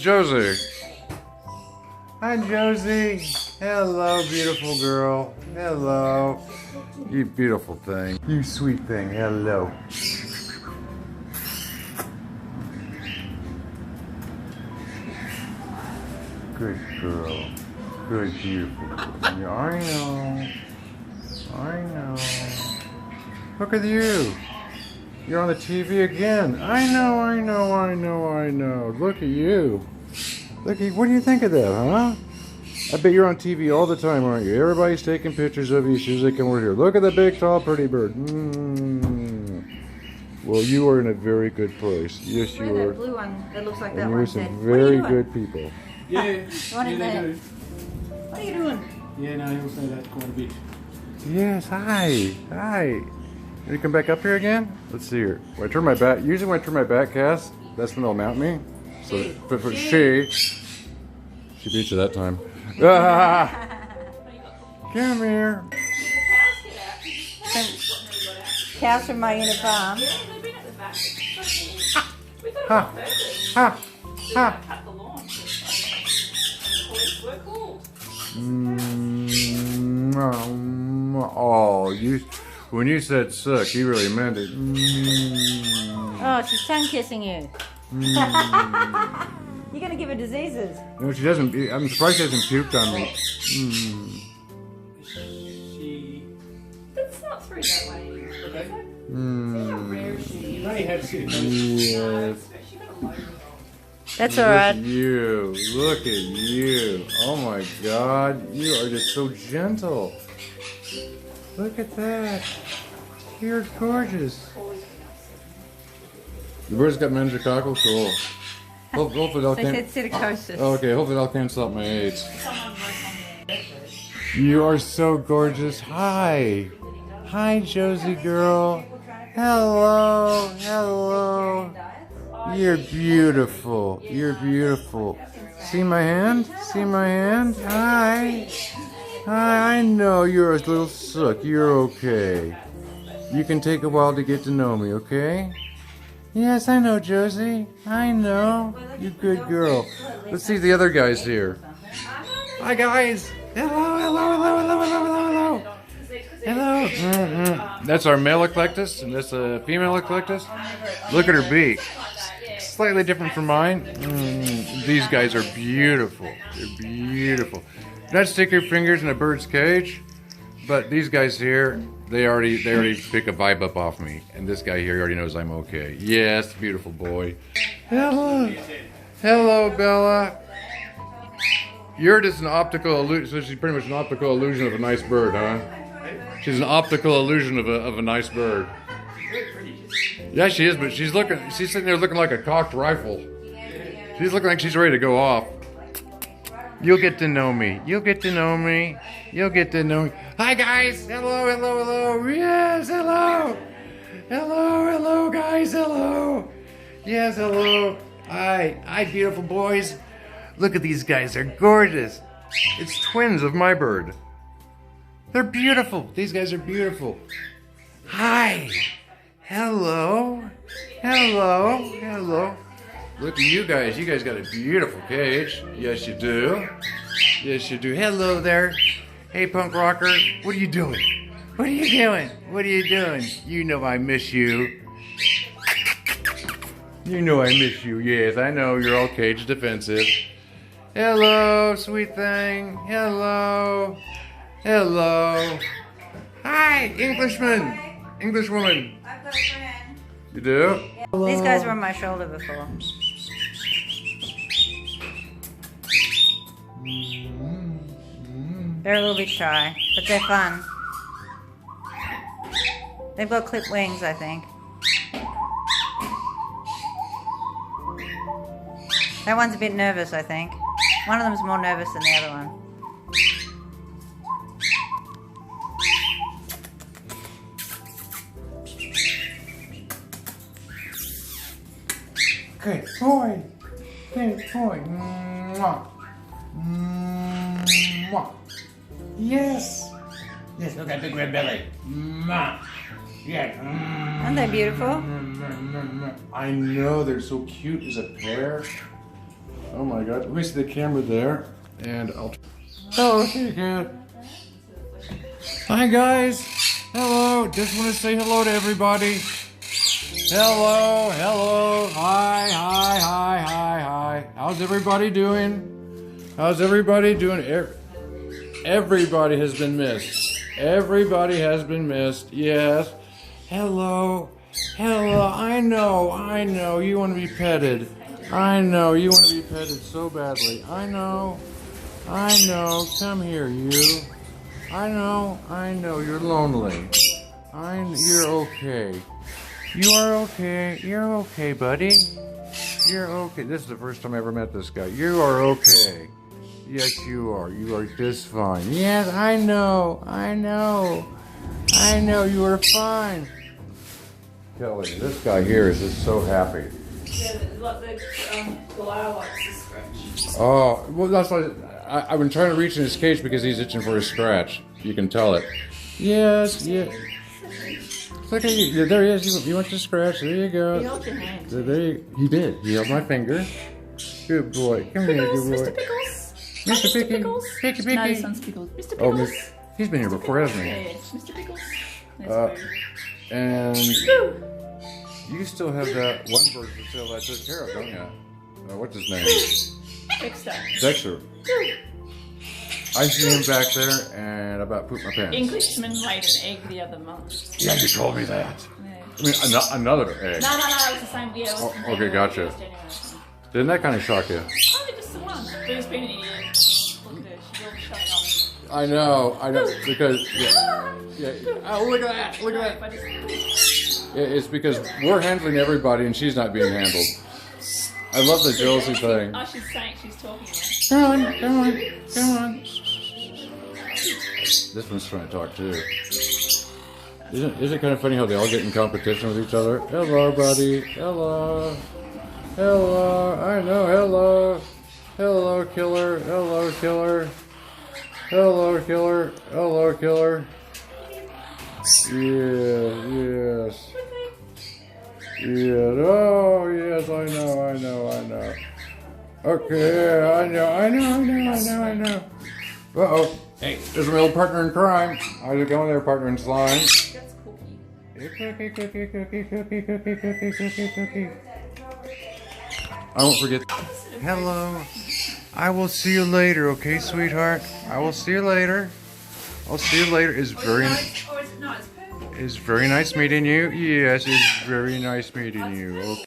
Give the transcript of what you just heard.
Josey. Hi, Josey. Hello, beautiful girl. Hello. You beautiful thing. You sweet thing. Hello. Good girl. Good, beautiful girl. Yeah, I know. I know. Look at you. You're on the TV again. I know, I know, I know, I know. Look at you. Look at, what do you think of that, huh? I bet you're on TV all the time, aren't you? Everybody's taking pictures of you as soon as they come over here. Look at the big, tall, pretty bird. Well, you are in a very good place. Yes, you are. That blue one that looks like that and one. you're some very good people. Yeah, What yeah, they do. are you doing? Yeah, no, he'll say that quite a bit. Yes, hi. Hi. Can you come back up here again? Let's see here. When I turn my back, usually when I turn my back, Cass, that's when they'll mount me. So, but for she beat you that time. Ah, come here. Cows from my unit farm. Ha, ha, ha. Oh, when you said suck, you really meant it. Oh, she's tongue kissing you. You're gonna give her diseases. No, she doesn't. I'm surprised she hasn't puked on me. It's not through that way. Okay. How rare is she? You may have seen it. Yes. She got a load. That's Look alright. at you. Look at you. Oh my God. You are just so gentle. Look at that. You're gorgeous. The bird's got meningococcal? Cool. Hopefully they'll They cancel. said psittacosis. Okay, hopefully they'll cancel out my AIDS. You are so gorgeous. Hi. Hi, Josey girl. Hello. Hello. You're beautiful. You're beautiful. See my hand? See my hand? Hi. Hi, I know you're a little sook. You're okay. You can take a while to get to know me, okay? Yes, I know, Josey. I know. You good girl. Let's see the other guys here. Hi, guys. Hello, hello, hello, hello, hello, hello, hello. Hello. That's our male eclectus, and that's a female eclectus. Look at her beak. Slightly different from mine. These guys are beautiful. They're beautiful. Do not stick your fingers in a bird's cage, but these guys here, they already pick a vibe up off me, and this guy here already knows I'm okay. Yes, beautiful boy. Hello, hello, Bella. You're just an optical illusion. So she's pretty much an optical illusion of a nice bird, huh? She's an optical illusion of a nice bird. Yeah, she is, but she's sitting there looking like a cocked rifle. She's looking like she's ready to go off. You'll get to know me. You'll get to know me. You'll get to know me. Hi, guys. Hello, hello, hello. Yes, hello. Hello, hello, guys. Hello. Yes, hello. Hi, beautiful boys. Look at these guys. They're gorgeous. It's twins of my bird. They're beautiful. These guys are beautiful. Hi. Hello. Hello. Hello. Look at you guys. You guys got a beautiful cage. Yes, you do. Yes, you do. Hello there. Hey, punk rocker. What are you doing? What are you doing? What are you doing? You know I miss you. You know I miss you. Yes, I know you're all cage defensive. Hello, sweet thing. Hello. Hello. Hi, Englishman. Englishwoman. I've got a friend. You do? Yeah. These guys were on my shoulder before. They're a little bit shy, but they're fun. They've got clipped wings, I think. That one's a bit nervous, I think. One of them's more nervous than the other one. Good boy. Good boy. Mwah. Mwah. Yes. Yes, look at the big red belly. Mwah. Yes. Aren't they beautiful? I know, they're so cute as a pair. Oh my God. Let me see the camera there. And I'll. Oh, hey, cat. Hi, guys. Hello. Just want to say hello to everybody. Hello. Hello. Hi. Hi. Hi. Hi. Hi. How's everybody doing? How's everybody doing? Everybody has been missed. Everybody has been missed. Yes. Hello. Hello. I know. You want to be petted. I know. You want to be petted so badly. I know. Come here, you. I know. You're lonely. You're okay. You are okay. You're okay, buddy. You're okay. This is the first time I ever met this guy. You are okay. Yes, you are. You are just fine. Yes, I know. You are fine. Kelly, this guy here is just so happy. Yeah, like the Goliath likes to scratch. Oh, well, that's why I've been trying to reach in his cage because he's itching for a scratch. You can tell it. Yes. Look at you. There he is. You want to scratch? There you go. He held your hand. He did. He held my finger. Good boy. Come here, good boy. Mr. Pickles. Mr. Picky. Pickles. Picky. No, this one's Pickles. Mr. Oh, Pickles. he's been here before, hasn't he? Yes, Mr. Pickles. That's And Woo. you still have that one bird for sale that I took care of, don't you? What's his name? Dexter. Dexter. I see him back there and about pooped my pants. Englishman laid an egg the other month. Yeah, you told me that. Yeah. I mean, another egg. No, it was the same. Yeah, it was Oh, okay, gotcha. It was January, I think. Didn't that kind of shock you? Oh, just the one. But it's been an idiot. Look at her. She's all showing off. I know, because yeah. Oh, look at that! Look at that! It's because we're handling everybody and she's not being handled. I love the Josey thing. Oh, she's saying she's talking now. Come on. This one's trying to talk too. Isn't it kind of funny how they all get in competition with each other? Hello, buddy. Hello. I know. Hello, killer. Hello, killer. Yes. Oh, yes, I know. Okay, I know. Uh-oh. Hey, there's my old partner in crime. How's it going there, partner in slime? That's Cookie. I won't forget. Hello. I will see you later, okay, sweetheart? I will see you later. I'll see you later. It's very nice meeting you. Yes, it's very nice meeting you. Okay.